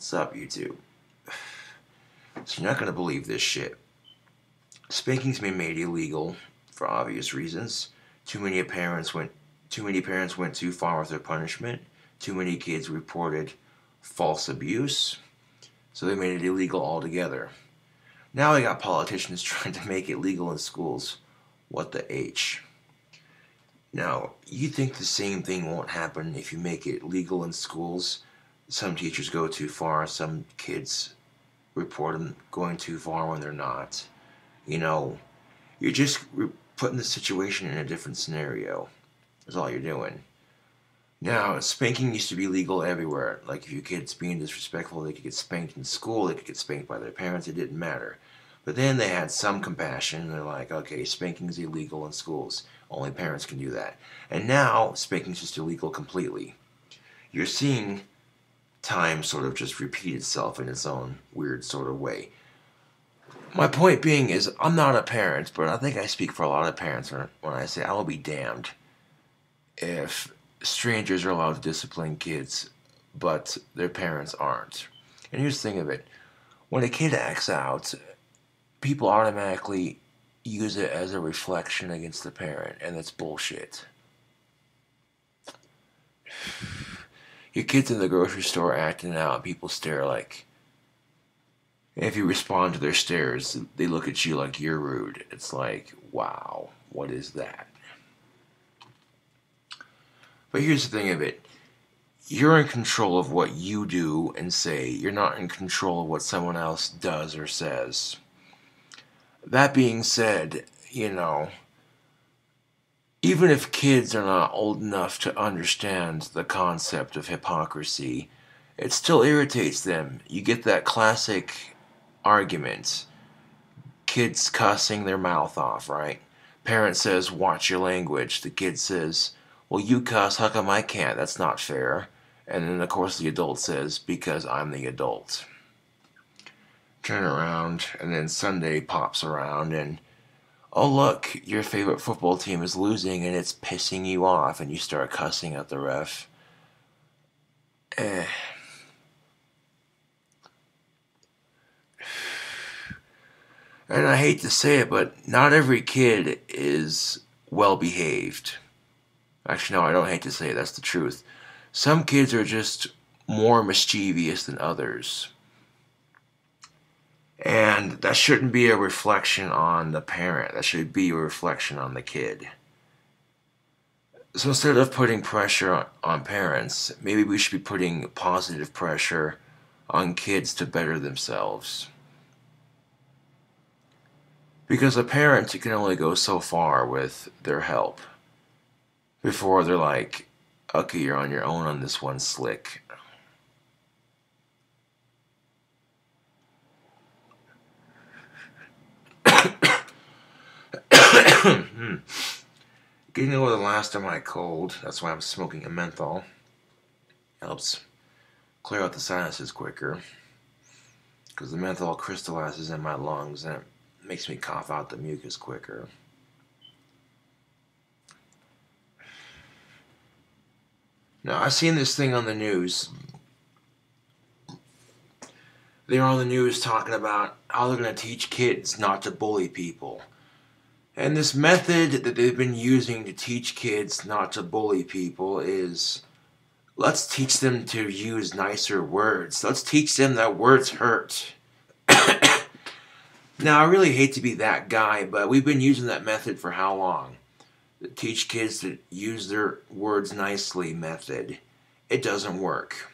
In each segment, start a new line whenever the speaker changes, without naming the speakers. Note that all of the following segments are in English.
What's up, YouTube? So you're not gonna believe this shit. Spanking's been made illegal for obvious reasons. Too many parents went too far with their punishment. Too many kids reported false abuse. So they made it illegal altogether. Now we got politicians trying to make it legal in schools. What the H? Now, you think the same thing won't happen if you make it legal in schools? Some teachers go too far, some kids report them going too far when they're not. You're just putting the situation in a different scenario. That's all you're doing. Now, spanking used to be legal everywhere. Like, if your kid's being disrespectful, they could get spanked in school, they could get spanked by their parents, it didn't matter. But then they had some compassion, and they're like, okay, spanking's illegal in schools. Only parents can do that. And now, spanking's just illegal completely. You're seeing time sort of just repeat itself in its own weird sort of way. My point being is, I'm not a parent, but I think I speak for a lot of parents when I say I will be damned if strangers are allowed to discipline kids, but their parents aren't. And here's the thing of it. When a kid acts out, people automatically use it as a reflection against the parent, and that's bullshit. Your kid's in the grocery store acting out, and people stare like... And if you respond to their stares, they look at you like you're rude. It's like, wow, what is that? But here's the thing of it. You're in control of what you do and say. You're not in control of what someone else does or says. That being said, even if kids are not old enough to understand the concept of hypocrisy, it still irritates them. You get that classic argument. Kids cussing their mouth off, right? Parent says, watch your language. The kid says, well, you cuss, how come I can't? That's not fair. And then, of course, the adult says, because I'm the adult. Turn around, and then Sunday pops around, and oh, look, your favorite football team is losing, and it's pissing you off, and you start cussing at the ref. And I hate to say it, but not every kid is well behaved. Actually, no, I don't hate to say it, that's the truth. Some kids are just more mischievous than others. And that shouldn't be a reflection on the parent. That should be a reflection on the kid. So instead of putting pressure on parents, maybe we should be putting positive pressure on kids to better themselves. Because a parent can only go so far with their help before they're like, okay, you're on your own on this one, slick. Getting over the last of my cold, that's why I'm smoking a menthol. Helps clear out the sinuses quicker. Because the menthol crystallizes in my lungs and it makes me cough out the mucus quicker. Now, I've seen this thing on the news. They're on the news talking about how they're going to teach kids not to bully people. And this method that they've been using to teach kids not to bully people is, let's teach them to use nicer words. Let's teach them that words hurt. Now, I really hate to be that guy, but we've been using that method for how long? The teach kids to use their words nicely method. It doesn't work.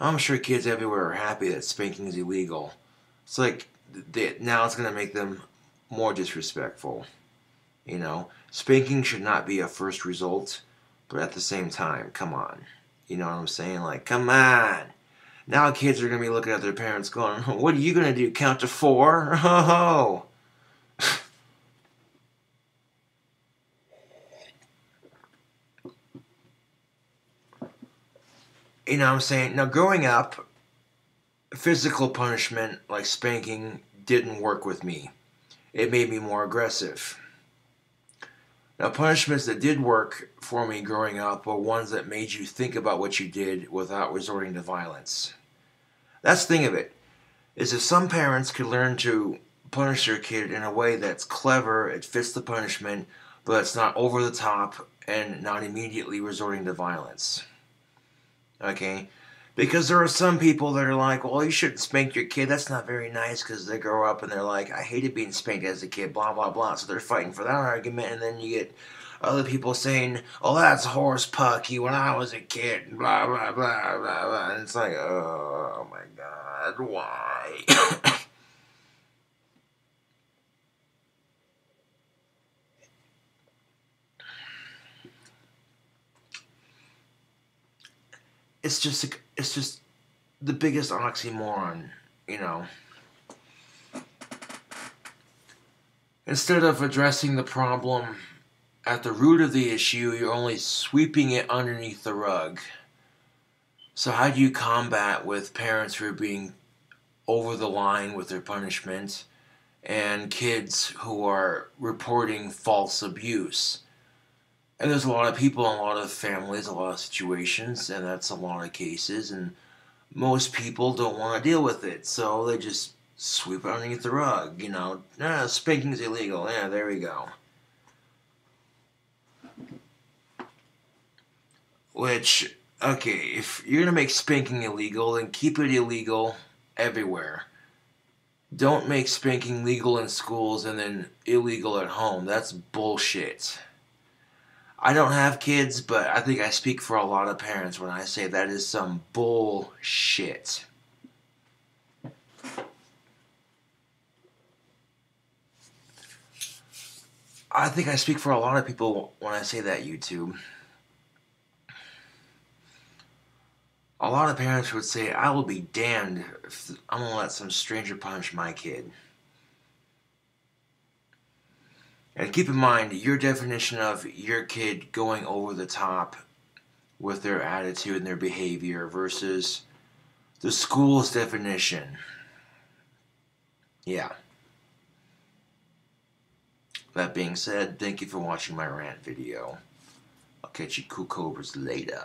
I'm sure kids everywhere are happy that spanking is illegal. It's like, now it's going to make them more disrespectful. Spanking should not be a first result, but at the same time, come on. You know what I'm saying? Like, come on. Now kids are going to be looking at their parents going, what are you going to do, count to 4? Oh. You know what I'm saying? Now, growing up, physical punishment like spanking didn't work with me. It made me more aggressive. Now, punishments that did work for me growing up were ones that made you think about what you did without resorting to violence. That's the thing of it, is if some parents could learn to punish their kid in a way that's clever, it fits the punishment, but it's not over the top and not immediately resorting to violence. Okay? Because there are some people that are like, well, you shouldn't spank your kid. That's not very nice, because they grow up and they're like, I hated being spanked as a kid, blah, blah, blah. So they're fighting for that argument, and then you get other people saying, oh, that's horse pucky when I was a kid, blah, blah, blah, blah, blah. And it's like, oh, my God, why? it's just the biggest oxymoron, you know. Instead of addressing the problem at the root of the issue, you're only sweeping it underneath the rug. So how do you combat with parents who are being over the line with their punishment and kids who are reporting false abuse? And there's a lot of people in a lot of families, a lot of situations, and that's a lot of cases, and most people don't want to deal with it, so they just sweep it underneath the rug, you know. Spanking's illegal. Yeah, there we go. Which, okay, if you're gonna make spanking illegal, then keep it illegal everywhere. Don't make spanking legal in schools and then illegal at home. That's bullshit. I don't have kids, but I think I speak for a lot of parents when I say that is some bullshit. I think I speak for a lot of people when I say that, YouTube. A lot of parents would say, I will be damned if I'm going to let some stranger punch my kid. And keep in mind, your definition of your kid going over the top with their attitude and their behavior versus the school's definition. Yeah. That being said, thank you for watching my rant video. I'll catch you cool cobras later.